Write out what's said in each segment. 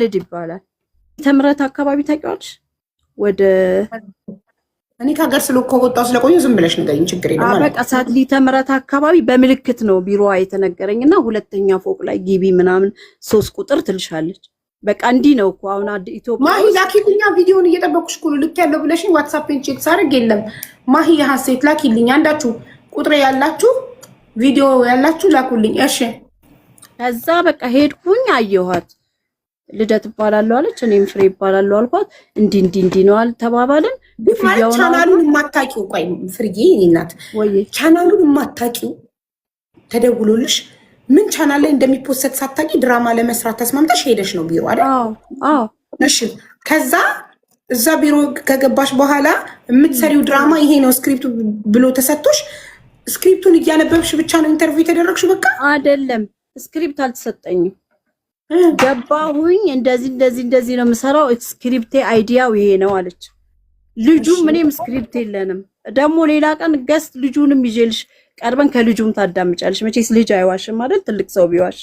ልድ ይባላል። ተምረት አካባቢ ታውቂዋለሽ? ወደ እኔ ከሀገር ስለወጣሁ ስለቆየሁ ዝም ብለሽ ንገሪኝ፣ ችግር የለም ማለት በቃ ሳትሊ ተምረት አካባቢ በምልክት ነው ቢሮዋ የተነገረኝና ሁለተኛ ፎቅ ላይ ግቢ ምናምን 3 ቁጥር ትልሻለች። በቃ እንዲህ ነው እኮ አሁን ኢትዮጵያ ማሂ ላኪልኛ፣ ቪዲዮውን እየጠበኩሽ እኮ ነው። ልክ ያለው ብለሽኝ ዋትስአፕን ቼክ ሳደርግ የለም። ማሂ የሐሴት ላኪልኝ፣ አንዳችሁ ቁጥሬ ያላችሁ ቪዲዮ ያላችሁ ላኩልኝ። እሺ ከዛ በቃ ሄድኩኝ፣ አየኋት። ልደት እባላለሁ አለች፣ እኔም ፍሬ እባላለሁ አልኳት። እንዲህ ነው ተባባልን። ግፊያውን ቻናሉን የማታውቂው ቆይ ፍርዬ፣ እኔ እናት ቻናሉን የማታውቂው ተደውሎልሽ ምን ቻናል ላይ እንደሚፖሰት ሳታውቂ ድራማ ለመስራት ተስማምተሽ ሄደሽ ነው ቢሮ አይደል? አዎ። እሺ ከዛ እዛ ቢሮ ከገባሽ በኋላ የምትሰሪው ድራማ ይሄ ነው ስክሪፕቱ ብሎ ተሰጥቶሽ ስክሪፕቱን እያነበብሽ ብቻ ነው ኢንተርቪው የተደረግሽው? በቃ አይደለም፣ ስክሪፕት አልተሰጠኝም። ገባሁኝ፣ እንደዚህ ነው የምሰራው፣ ስክሪፕቴ አይዲያው ይሄ ነው አለች። ልጁም እኔም ስክሪፕት የለንም ደግሞ ሌላ ቀን ገስት ልጁንም ይዤልሽ ቀርበን ከልጁም ታዳምጫለሽ። መቼስ ልጅ አይዋሽም ማለት ትልቅ ሰው ቢዋሽ።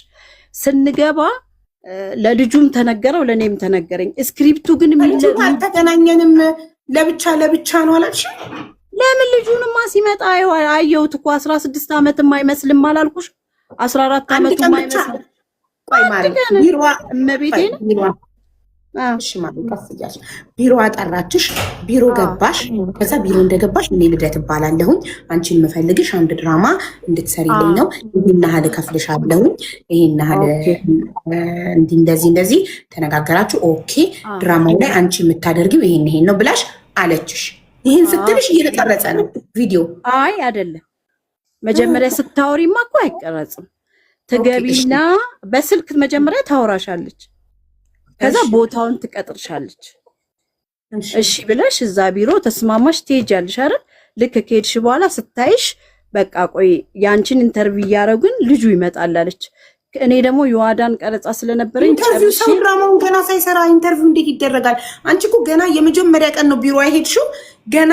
ስንገባ ለልጁም ተነገረው ለኔም ተነገረኝ። ስክሪፕቱ ግን አልተገናኘንም፣ ለብቻ ነው አላልሽ? ለምን ልጁንማ ሲመጣ አየሁት እኮ 16 ዓመት የማይመስልም አላልኩሽ? 14 ዓመት የማይመስል ቆይ ማለት ቢሮዋ እመቤቴ ነው። እሺ ማለት ቀስያሽ ቢሮ አጠራችሽ፣ ቢሮ ገባሽ። ከዛ ቢሮ እንደገባሽ እኔ ልደት እባላለሁኝ፣ አንቺን የምፈልግሽ አንድ ድራማ እንድትሰሪልኝ ነው። ይሄን ያህል እከፍልሻለሁኝ፣ ይሄን ያህል እንደዚህ ተነጋገራችሁ። ኦኬ ድራማው ላይ አንቺ የምታደርጊው ይሄን ነው ብላሽ አለችሽ። ይሄን ስትልሽ እየተቀረጸ ነው ቪዲዮ? አይ አይደለም፣ መጀመሪያ ስታወሪማ እኮ አይቀረጽም። ትገቢና በስልክ መጀመሪያ ታወራሻለች፣ ከዛ ቦታውን ትቀጥርሻለች። እሺ ብለሽ እዛ ቢሮ ተስማማሽ ትሄጃለሽ አይደል? ልክ ከሄድሽ በኋላ ስታይሽ በቃ ቆይ ያንቺን ኢንተርቪው እያደረጉን ልጁ ይመጣል አለች። እኔ ደግሞ የዋዳን ቀረጻ ስለነበረኝ ኢንተርቪው ሰው ድራማውን ገና ሳይሰራ ኢንተርቪው እንዴት ይደረጋል? አንቺ እኮ ገና የመጀመሪያ ቀን ነው ቢሮ አይሄድሽው፣ ገና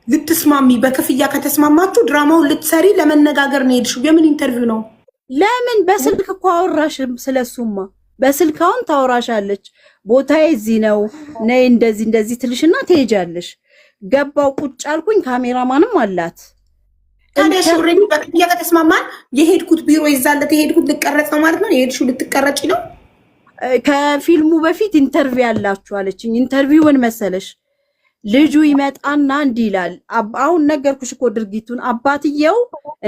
ልትስማሚ በክፍያ ከተስማማችሁ ድራማውን ልትሰሪ ለመነጋገር ነው ሄድሽው። የምን ኢንተርቪው ነው? ለምን በስልክ እኮ አወራሽም ስለሱማ በስልክ አሁን ታወራሻለች። ቦታዬ እዚህ ነው ነይ እንደዚህ ትልሽና ትሄጃለሽ። ገባው ቁጭ አልኩኝ። ካሜራማንም አላት። ታዲያ ሹሬኒ በክፍያ ከተስማማን የሄድኩት ቢሮ ይዛለት የሄድኩት ልቀረጽ ነው ማለት ነው። የሄድሽው ልትቀረጪ ነው? ከፊልሙ በፊት ኢንተርቪው ያላችሁ አለችኝ። ኢንተርቪው ምን መሰለሽ? ልጁ ይመጣና እንዲህ ይላል። አሁን ነገርኩሽ እኮ ድርጊቱን። አባትየው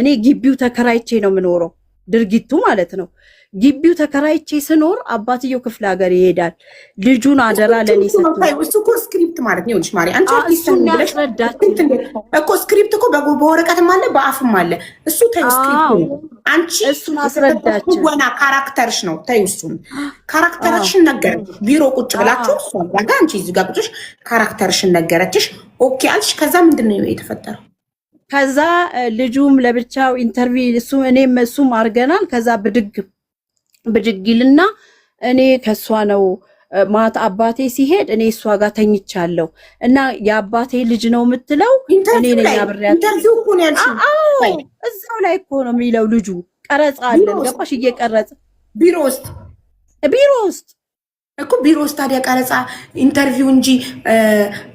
እኔ ግቢው ተከራይቼ ነው የምኖረው፣ ድርጊቱ ማለት ነው። ግቢው ተከራይቼ ስኖር አባትየው ክፍለ ሀገር ይሄዳል። ልጁን አደራ ለኔ ሰጥቶ እሱ እኮ ስክሪፕት ማለት ነው። ማሪ አንቺ እኮ ስክሪፕት እኮ በወረቀትም አለ በአፍም አለ። እሱ ተይው ስክሪፕት ነው። አንቺ እሱን አስረዳችሁ ወና ካራክተርሽ ነው። ተይው እሱን ካራክተርሽን ነገር ቢሮ ቁጭ ብላችሁ እሱ ጋር አንቺ እዚህ ጋር ቁጭሽ ካራክተርሽን ነገረችሽ። ኦኬ አልሽ። ከዛ ምንድነው የተፈጠረው? ከዛ ልጁም ለብቻው ኢንተርቪው እኔም እሱም አድርገናል። ከዛ ብድግልና እኔ ከሷ ነው ማታ አባቴ ሲሄድ እኔ እሷ ጋር ተኝቻለሁ እና የአባቴ ልጅ ነው የምትለው እኔ ነኝ አብሬያት። ኢንተርቪው እኮ ነው ያልሽው? አዎ እዛው ላይ እኮ ነው የሚለው። ልጁ ቀረጻ አለን ገባሽ? እየቀረጸ ቢሮ ውስጥ እኮ ቢሮ ውስጥ ታዲያ ቀረጻ ኢንተርቪው እንጂ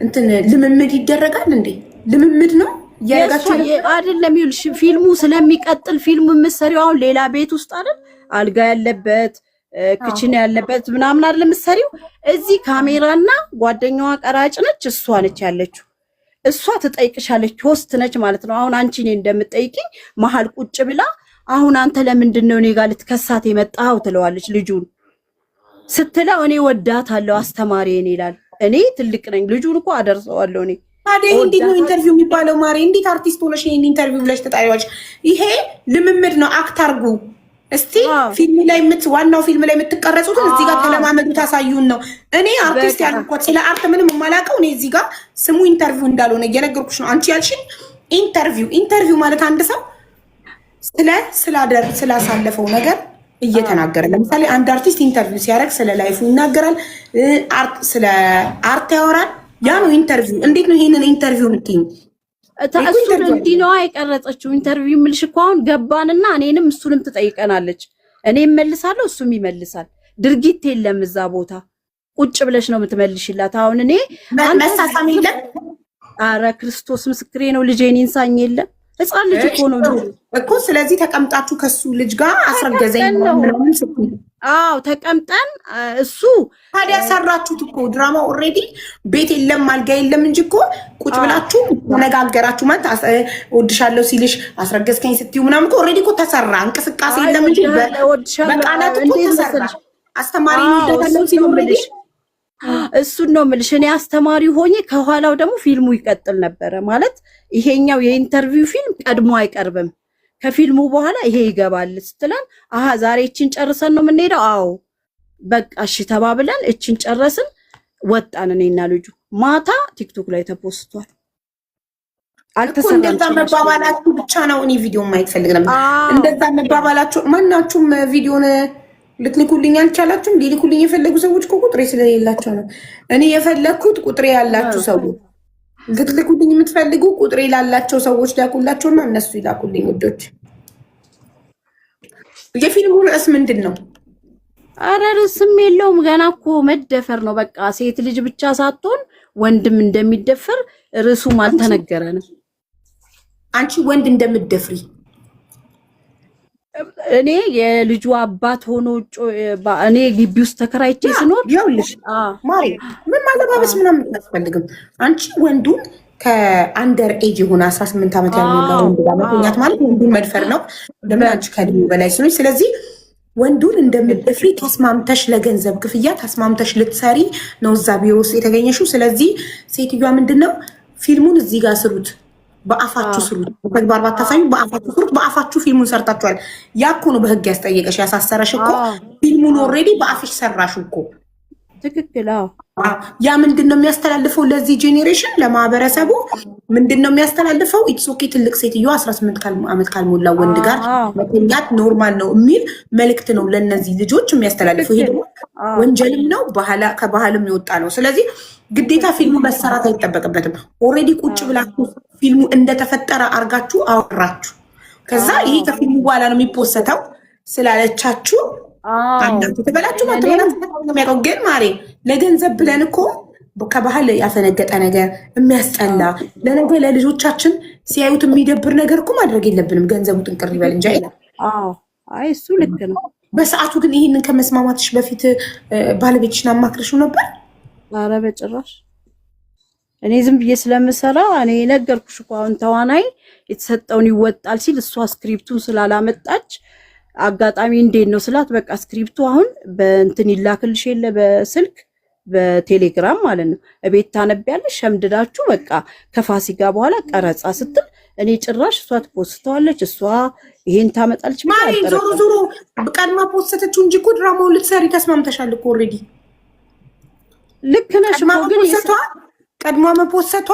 እንትን ልምምድ ይደረጋል እንዴ? ልምምድ ነው አይደለም። ይኸውልሽ ፊልሙ ስለሚቀጥል ፊልሙ የምትሰሪው አሁን ሌላ ቤት ውስጥ አይደል? አልጋ ያለበት ክችን ያለበት ምናምን አይደለም የምትሰሪው። እዚህ ካሜራና ጓደኛዋ ቀራጭ ነች፣ እሷ ነች ያለችው። እሷ ትጠይቅሻለች፣ ሆስት ነች ማለት ነው። አሁን አንቺ እኔ እንደምትጠይቂኝ መሀል ቁጭ ብላ አሁን አንተ ለምንድን ነው እኔ ጋር ልትከሳት የመጣኸው ትለዋለች። ልጁን ስትለው እኔ ወዳታለሁ አስተማሪ እኔ ይላል። እኔ ትልቅ ነኝ፣ ልጁን እኮ አደርሰዋለሁ እኔ። ታዲያ እንዴት ነው ኢንተርቪው የሚባለው? ማሪ እንዴት አርቲስት ሆነሽ ይሄን ኢንተርቪው ብለሽ ተጣሪዋለሽ? ይሄ ልምምድ ነው። አክት አድርጉ እስቲ። ፊልም ላይ ዋናው ፊልም ላይ የምትቀረጹት እዚህ ጋር ተለማመዱ፣ ታሳዩን ነው። እኔ አርቲስት ያልኳት ስለ አርት ምንም የማላውቀው እኔ እዚህ ጋር ስሙ ኢንተርቪው እንዳልሆነ እየነገርኩሽ ነው። አንቺ ያልሽኝ ኢንተርቪው ማለት አንድ ሰው ስላሳለፈው ነገር እየተናገረ፣ ለምሳሌ አንድ አርቲስት ኢንተርቪው ሲያደርግ ስለ ላይፉ ይናገራል፣ ስለ አርት ያወራል። ያ ነው ኢንተርቪው። እንዴት ነው ይሄንን ኢንተርቪው የምትይኝ? እሱን እንዲህ ነው የቀረጸችው። ኢንተርቪው የምልሽ እኮ አሁን ገባንና እኔንም እሱንም ትጠይቀናለች። እኔም መልሳለሁ እሱም ይመልሳል። ድርጊት የለም እዛ ቦታ። ቁጭ ብለሽ ነው የምትመልሽላት። አሁን እኔ መሳሳም የለም። አረ ክርስቶስ ምስክሬ ነው። ልጄን ይንሳኝ የለም ህፃን ልጅ እኮ ነው እኮ። ስለዚህ ተቀምጣችሁ ከሱ ልጅ ጋር አስረገዘኝ ምናምን ስትይ፣ አዎ ተቀምጠን እሱ ታዲያ ሰራችሁት እኮ ድራማ። ኦልሬዲ ቤት የለም አልጋ የለም እንጂ እኮ ቁጭ ብላችሁ ተነጋገራችሁ። ማለት እወድሻለሁ ሲልሽ አስረገዝከኝ ስትዩ ምናምን እኮ ኦልሬዲ እኮ ተሰራ። እንቅስቃሴ የለም እንጂ በቃላት እኮ ተሰራ። አስተማሪ ነው ሲሉ ምልሽ እሱን ነው የምልሽ። እኔ አስተማሪ ሆኜ ከኋላው ደግሞ ፊልሙ ይቀጥል ነበረ። ማለት ይሄኛው የኢንተርቪው ፊልም ቀድሞ አይቀርብም፣ ከፊልሙ በኋላ ይሄ ይገባል ስትለን፣ አሀ ዛሬ እችን ጨርሰን ነው የምንሄደው። አዎ በቃ እሺ ተባብለን እችን ጨረስን፣ ወጣን። እኔና ልጁ ማታ ቲክቶክ ላይ ተፖስቷል። አልተሰራም። እንደዛ መባባላችሁ ብቻ ነው። እኔ ቪዲዮ ማየት ፈልግ ነበር። እንደዛ መባባላችሁ ማናችሁም ቪዲዮን ልትልኩልኝ አልቻላችሁም። ሊልኩልኝ የፈለጉ ሰዎች እኮ ቁጥሬ ስለሌላቸው ነው። እኔ የፈለግኩት ቁጥሬ ያላችሁ ሰዎች ልትልኩልኝ የምትፈልጉ ቁጥሬ ላላቸው ሰዎች ላኩላቸውና እነሱ ይላኩልኝ። ውዶች የፊልሙ ርዕስ ምንድን ነው? አረ ርዕስም የለውም። ገና እኮ መደፈር ነው። በቃ ሴት ልጅ ብቻ ሳትሆን ወንድም እንደሚደፈር ርዕሱም አልተነገረንም። አንቺ ወንድ እንደምትደፍሪ እኔ የልጁ አባት ሆኖ እኔ ግቢ ውስጥ ተከራይቼ ስኖር ይኸውልሽ ማሪ ምን ማለባበስ ምናምን አያስፈልግም። አንቺ ወንዱን ከአንደር ኤጅ የሆነ 18 ዓመት ያልሞላ ወንድ ጋር መተኛት ማለት ወንዱን መድፈር ነው። ለምን አንቺ ከእድሜው በላይ ስለሆነች፣ ስለዚህ ወንዱን እንደምትደፍሪ ተስማምተሽ ለገንዘብ ክፍያ ተስማምተሽ ልትሰሪ ነው እዛ ቢሮ ውስጥ የተገኘሽው። ስለዚህ ሴትዮዋ ምንድነው ፊልሙን እዚህ ጋር ስሩት፣ በአፋችሁ ስሩት፣ ተግባር ባታሳዩ በአፋችሁ ስሩት። በአፋችሁ ፊልሙን ሰርታችኋል። ያ እኮ ነው በህግ ያስጠየቀሽ ያሳሰረሽ እኮ። ፊልሙን ኦልሬዲ በአፍሽ ሰራሽ እኮ። ትክክል። ያ ምንድን ነው የሚያስተላልፈው ለዚህ ጄኔሬሽን ለማህበረሰቡ ምንድን ነው የሚያስተላልፈው? ኢትስ ኦኬ ትልቅ ሴትዮ 18 ዓመት ካልሞላ ወንድ ጋር መተኛት ኖርማል ነው የሚል መልእክት ነው ለእነዚህ ልጆች የሚያስተላልፈው። ይሄ ደግሞ ወንጀልም ነው ከባህልም የወጣ ነው። ስለዚህ ግዴታ ፊልሙ መሰራት አይጠበቅበትም። ኦልሬዲ ቁጭ ብላችሁ ፊልሙ እንደተፈጠረ አርጋችሁ አወራችሁ። ከዛ ይሄ ከፊልሙ በኋላ ነው የሚፖሰተው ስላለቻችሁ አንዳንዱ ተበላችሁ ነው። ግን ማሬ ለገንዘብ ብለን እኮ ከባህል ያፈነገጠ ነገር የሚያስጠላ ለነገ ለልጆቻችን ሲያዩት የሚደብር ነገር እኮ ማድረግ የለብንም። ገንዘቡ ጥንቅር ይበል እንጂ አይደል? አይ እሱ ልክ ነው። በሰዓቱ ግን ይህንን ከመስማማትሽ በፊት ባለቤትሽን አማክረሽው ነበር? ኧረ በጭራሽ። እኔ ዝም ብዬ ስለምሰራ እኔ ነገርኩሽ እኮ አሁን ተዋናይ የተሰጠውን ይወጣል ሲል እሷ ስክሪፕቱን ስላላመጣች አጋጣሚ እንዴት ነው ስላት፣ በቃ ስክሪፕቱ አሁን በእንትን ይላክልሽ የለ በስልክ በቴሌግራም ማለት ነው። እቤት ታነቢያለሽ ሸምድዳችሁ በቃ ከፋሲካ በኋላ ቀረጻ ስትል እኔ ጭራሽ እሷ ትፖስተዋለች እሷ ይሄን ታመጣለች። ዞሮ ዞሮ ቀድማ ፖስተችው እንጂ እኮ ድራማውን ልትሰሪ ተስማምተሻል እኮ ኦልሬዲ። ልክ ነሽ እኮ ግን ቀድማ መፖሰቷ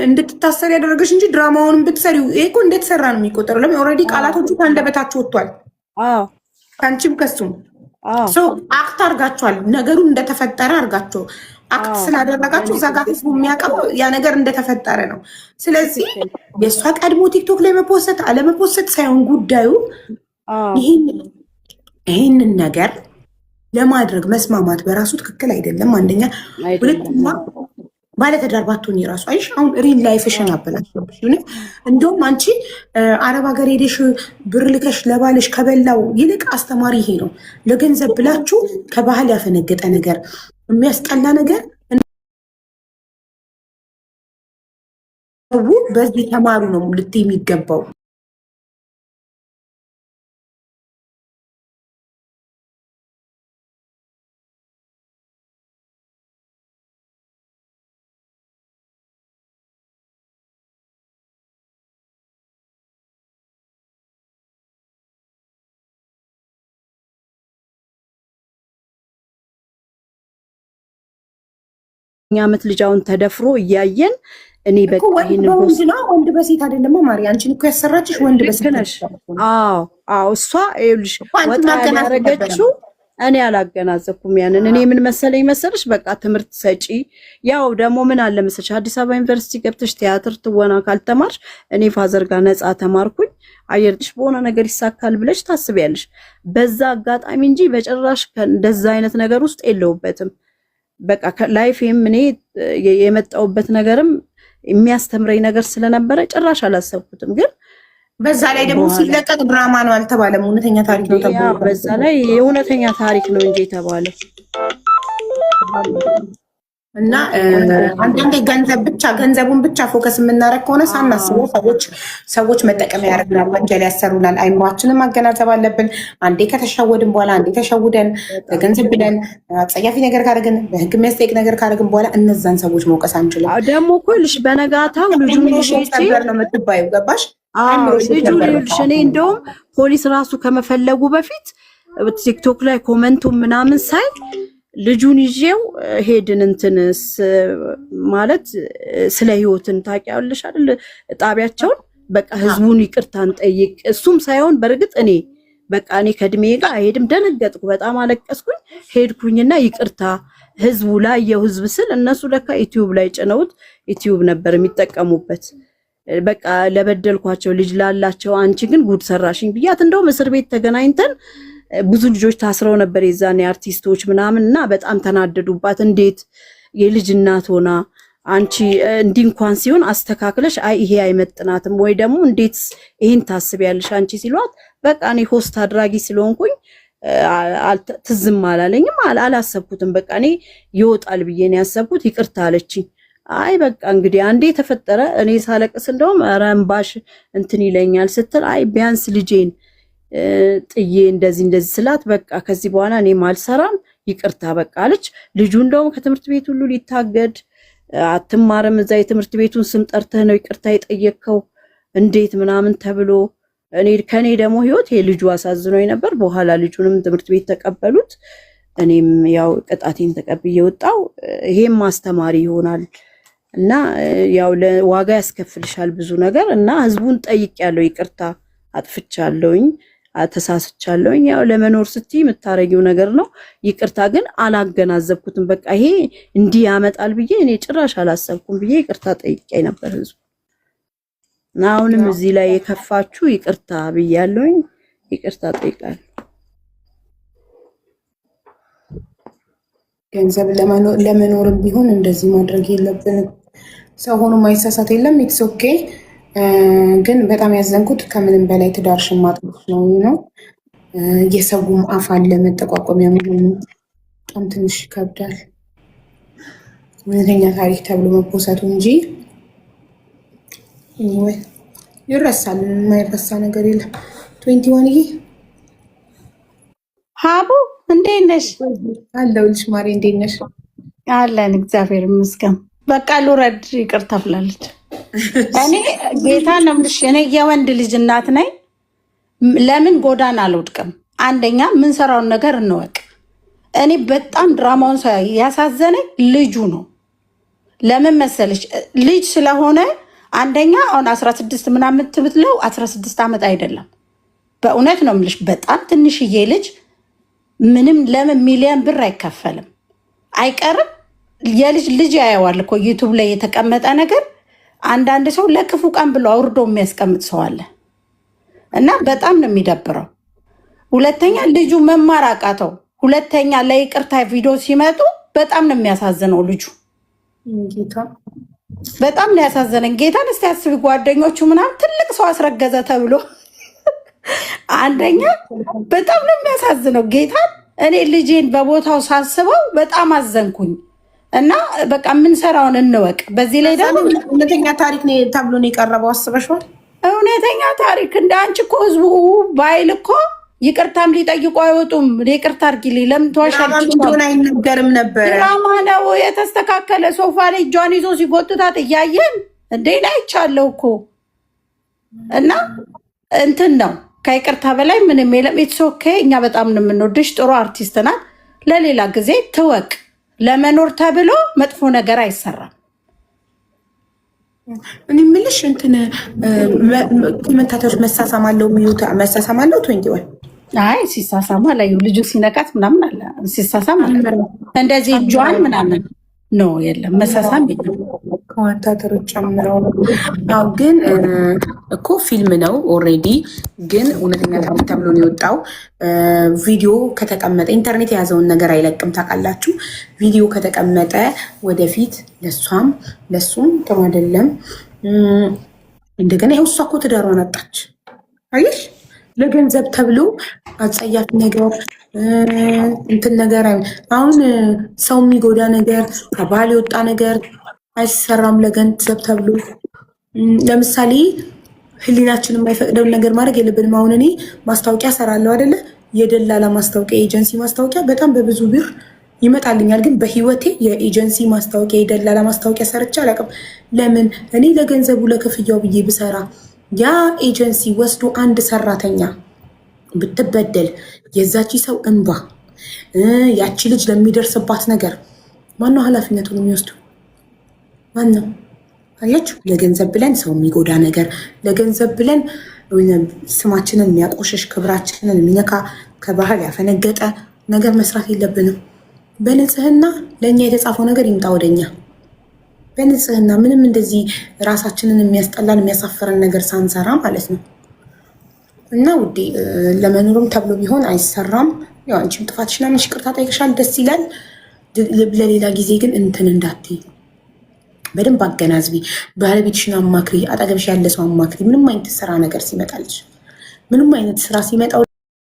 እንድትታሰር ያደረገሽ እንጂ ድራማውንም ብትሰሪው ይሄ እኮ እንደተሰራ ነው የሚቆጠረው። ለምን ኦልሬዲ ቃላቶቹ ከአንደበታችሁ ወጥቷል። ከአንቺም ከሱም ሰው አክት አርጋችኋል። ነገሩን እንደተፈጠረ አርጋችሁ አክት ስላደረጋችሁ እዛ ጋር ህዝቡ የሚያውቀው ያ ነገር እንደተፈጠረ ነው። ስለዚህ የእሷ ቀድሞ ቲክቶክ ላይ መፖሰት አለመፖሰት ሳይሆን ጉዳዩ ይህንን ነገር ለማድረግ መስማማት በራሱ ትክክል አይደለም። አንደኛ፣ ሁለተኛ ባለትዳር ባትሆኚ ራሱ አይሽ አሁን ሪል ላይፍሽን አበላሽብሽ። እንደውም አንቺ አረብ ሀገር ሄደሽ ብር ልከሽ ለባልሽ ከበላው ይልቅ አስተማሪ ይሄ ነው። ለገንዘብ ብላችሁ ከባህል ያፈነገጠ ነገር የሚያስጠላ ነገር በዚህ ተማሩ ነው ልትይ የሚገባው። ዓመት ልጃውን ተደፍሮ እያየን እኔ በቃ ወንድ በሴት አይደለም ማሪ። አንቺን እኮ ያሰራችሽ ወንድ በሴት ነሽ። አዎ እሷ ይኸውልሽ ወጣ ያደረገችው እኔ አላገናዘብኩም ያንን። እኔ ምን መሰለኝ መሰለሽ በቃ ትምህርት ሰጪ ያው ደግሞ ምን አለ መሰለሽ አዲስ አበባ ዩኒቨርሲቲ ገብተሽ ቲያትር ትወና ካልተማርሽ እኔ ፋዘር ጋር ነፃ ተማርኩኝ አየርሽ በሆነ ነገር ይሳካል ብለሽ ታስቢያለሽ። በዛ አጋጣሚ እንጂ በጭራሽ እንደዛ አይነት ነገር ውስጥ የለውበትም። በቃ ላይፌም እኔ የመጣውበት ነገርም የሚያስተምረኝ ነገር ስለነበረ ጭራሽ አላሰብኩትም። ግን በዛ ላይ ደግሞ ሲለቀቅ ድራማ ነው አልተባለም፣ እውነተኛ ታሪክ ነው ተብሎ በዛ ላይ የእውነተኛ ታሪክ ነው እንጂ የተባለው እና አንዳንዴ ገንዘቡን ብቻ ፎከስ የምናደርግ ከሆነ ሳናስበው ሰዎች መጠቀሚያ ያደርጉናል፣ ወንጀል ያሰሩናል። አይምሯችንን ማገናዘብ አለብን። አንዴ ከተሸወድን በኋላ አንዴ ተሸውደን በገንዘብ ብለን አጸያፊ ነገር ካደረግን በህግ የሚያስጠይቅ ነገር ካደረግን በኋላ እነዛን ሰዎች መውቀስ አንችልም። ደግሞ እኮ ልሽ በነጋታው ልጁ ነው የምትባዩ ገባሽ? ልጁ ልሽ እኔ እንደውም ፖሊስ ራሱ ከመፈለጉ በፊት ቲክቶክ ላይ ኮመንቱ ምናምን ሳይ ልጁን ይዤው ሄድን እንትንስ ማለት ስለ ህይወትን ታውቂያለሽ አይደል ጣቢያቸውን በቃ ህዝቡን ይቅርታን ጠይቅ እሱም ሳይሆን በርግጥ እኔ በቃ እኔ ከድሜ ጋር አይሄድም ደነገጥኩ በጣም አለቀስኩኝ ሄድኩኝና ይቅርታ ህዝቡ ላይ የህዝብ ስል እነሱ ለካ ዩቲዩብ ላይ ጭነውት ዩቲዩብ ነበር የሚጠቀሙበት በቃ ለበደልኳቸው ልጅ ላላቸው አንቺ ግን ጉድ ሰራሽኝ ብያት እንደውም እስር ቤት ተገናኝተን ብዙ ልጆች ታስረው ነበር የዛኔ አርቲስቶች ምናምንና በጣም ተናደዱባት እንዴት የልጅ እናት ሆና አንቺ እንዲህ እንኳን ሲሆን አስተካክለሽ አይ ይሄ አይመጥናትም ወይ ደግሞ እንዴት ይሄን ታስቢያለሽ አንቺ ሲሏት በቃ እኔ ሆስት አድራጊ ስለሆንኩኝ ትዝም አላለኝም አላሰብኩትም በቃ እኔ ይወጣል ብዬ ነው ያሰብኩት ይቅርታ አለችኝ አይ በቃ እንግዲህ አንዴ ተፈጠረ እኔ ሳለቅስ እንደውም ረምባሽ እንትን ይለኛል ስትል አይ ቢያንስ ልጄን ጥዬ እንደዚህ ስላት በቃ ከዚህ በኋላ እኔ ማልሰራም ይቅርታ በቃ አለች ልጁ እንደውም ከትምህርት ቤት ሁሉ ሊታገድ አትማርም እዛ የትምህርት ቤቱን ስም ጠርተህ ነው ይቅርታ የጠየቅከው እንዴት ምናምን ተብሎ እኔ ከኔ ደግሞ ህይወት የልጁ አሳዝኖኝ ነበር በኋላ ልጁንም ትምህርት ቤት ተቀበሉት እኔም ያው ቅጣቴን ተቀብዬ ወጣው ይሄም ማስተማሪ ይሆናል እና ያው ለዋጋ ያስከፍልሻል ብዙ ነገር እና ህዝቡን ጠይቄያለሁ ይቅርታ አጥፍቻለሁኝ ተሳስቻለሁኝ ያው ለመኖር ስትይ የምታረጊው ነገር ነው ይቅርታ ግን አላገናዘብኩትም በቃ ይሄ እንዲህ ያመጣል ብዬ እኔ ጭራሽ አላሰብኩም ብዬ ይቅርታ ጠይቄ ነበር ህዝቡ እና አሁንም እዚህ ላይ የከፋችሁ ይቅርታ ብያለሁኝ ይቅርታ ጠይቃለሁ ገንዘብ ለመኖርም ቢሆን እንደዚህ ማድረግ የለብንም ሰው ሆኖ ማይሳሳት የለም ኢትስ ኦኬ ግን በጣም ያዘንኩት ከምንም በላይ ትዳርሽን ማጥፋት ነው የሰውም አፍ አለ መጠቋቋሚያ መሆኑ በጣም ትንሽ ይከብዳል እውነተኛ ታሪክ ተብሎ መፖሰቱ እንጂ ይረሳል የማይረሳ ነገር የለም 21 ይሄ ሀቡ እንዴት ነሽ አለሁልሽ ማሬ እንዴት ነሽ አለን እግዚአብሔር ይመስገን በቃ ልውረድ ይቅርታ ብላለች እኔ ጌታ ነው ምንሽ እኔ የወንድ ልጅ እናት ነኝ ለምን ጎዳና አልወድቅም አንደኛ ምን ሰራውን ነገር እንወቅ እኔ በጣም ድራማውን ያሳዘነኝ ልጁ ነው ለምን መሰለሽ ልጅ ስለሆነ አንደኛ አሁን 16 ምናምን ትብትለው 16 ዓመት አይደለም በእውነት ነው ምልሽ በጣም ትንሽዬ ልጅ ምንም ለምን ሚሊዮን ብር አይከፈልም አይቀርም ልጅ ያየዋል እኮ ዩቲዩብ ላይ የተቀመጠ ነገር አንዳንድ ሰው ለክፉ ቀን ብሎ አውርዶ የሚያስቀምጥ ሰው አለ እና በጣም ነው የሚደብረው ሁለተኛ ልጁ መማር አቃተው ሁለተኛ ለይቅርታ ቪዲዮ ሲመጡ በጣም ነው የሚያሳዝነው ልጁ በጣም ነው ያሳዘነኝ ጌታን እስቲ አስቢ ጓደኞቹ ምናምን ትልቅ ሰው አስረገዘ ተብሎ አንደኛ በጣም ነው የሚያሳዝነው ጌታን እኔ ልጄን በቦታው ሳስበው በጣም አዘንኩኝ እና በቃ ምን ሰራውን እንወቅ በዚህ ላይ ደግሞ እውነተኛ ታሪክ ነው ተብሎ ነው የቀረበው አስበሽዋል እውነተኛ ታሪክ እንደ አንቺ እኮ ህዝቡ ባይል እኮ ይቅርታም ሊጠይቁ አይወጡም ይቅርታ አድርጊልኝ ለምን ተዋሻለች ሆነ አይነገርም ነበር ድራማ ነው የተስተካከለ ሶፋ ላይ እጇን ይዞ ሲጎትታት እያየን እንዴ አይቻለሁ እኮ እና እንትን ነው ከይቅርታ በላይ ምንም የለም ኢትስ ኦኬ እኛ በጣም ነው የምንወድሽ ጥሩ አርቲስት ናት ለሌላ ጊዜ ትወቅ ለመኖር ተብሎ መጥፎ ነገር አይሰራም እኔ ምልሽ እንትን ኮሜንታተሮች መሳሳማለው ሚዩት መሳሳማለው 21 አይ ሲሳሳማ ላይ ልጁ ሲነካት ምናምን አለ ሲሳሳም እንደዚህ እጇን ምናምን ኖ የለም መሳሳም የለም። ኮመንታተሮች ጨምረው አው ግን እኮ ፊልም ነው ኦልሬዲ። ግን እውነተኛ ታሪክ ተብሎ ነው የወጣው። ቪዲዮ ከተቀመጠ ኢንተርኔት የያዘውን ነገር አይለቅም ታውቃላችሁ። ቪዲዮ ከተቀመጠ ወደፊት ለሷም ለሱም ጥሩ አይደለም። እንደገና ይኸው እሷ እኮ ትዳሯን አጣች። አየሽ ለገንዘብ ተብሎ አጸያፊ ነገር እንትን ነገር አሁን ሰው የሚጎዳ ነገር ከባል የወጣ ነገር አይሰራም ለገንዘብ ተብሎ። ለምሳሌ ህሊናችን የማይፈቅደውን ነገር ማድረግ የለብንም። አሁን እኔ ማስታወቂያ ሰራለሁ አይደለ? የደላላ ማስታወቂያ፣ የኤጀንሲ ማስታወቂያ በጣም በብዙ ብር ይመጣልኛል። ግን በህይወቴ የኤጀንሲ ማስታወቂያ፣ የደላላ ማስታወቂያ ሰርቼ አላውቅም። ለምን? እኔ ለገንዘቡ ለክፍያው ብዬ ብሰራ ያ ኤጀንሲ ወስዶ አንድ ሰራተኛ ብትበደል የዛቺ ሰው እንባ ያቺ ልጅ ለሚደርስባት ነገር ማነው ኃላፊነቱን የሚወስዱ? ማነው? አያችሁ፣ ለገንዘብ ብለን ሰው የሚጎዳ ነገር፣ ለገንዘብ ብለን ስማችንን የሚያቆሸሽ ክብራችንን የሚነካ ከባህል ያፈነገጠ ነገር መስራት የለብንም። በንጽህና ለእኛ የተጻፈው ነገር ይምጣ ወደኛ በንጽህና ምንም እንደዚህ ራሳችንን የሚያስጠላን የሚያሳፈረን ነገር ሳንሰራ ማለት ነው። እና ውዴ ለመኖርም ተብሎ ቢሆን አይሰራም። ያው አንቺም ጥፋትሽን አምነሽ ይቅርታ ጠይቀሻል፣ ደስ ይላል። ለሌላ ጊዜ ግን እንትን እንዳትይ፣ በደንብ አገናዝቢ። ባለቤትሽን አማክሪ፣ አጠገብሽ ያለ ሰው አማክሪ። ምንም አይነት ስራ ነገር ሲመጣልሽ፣ ምንም አይነት ስራ ሲመጣው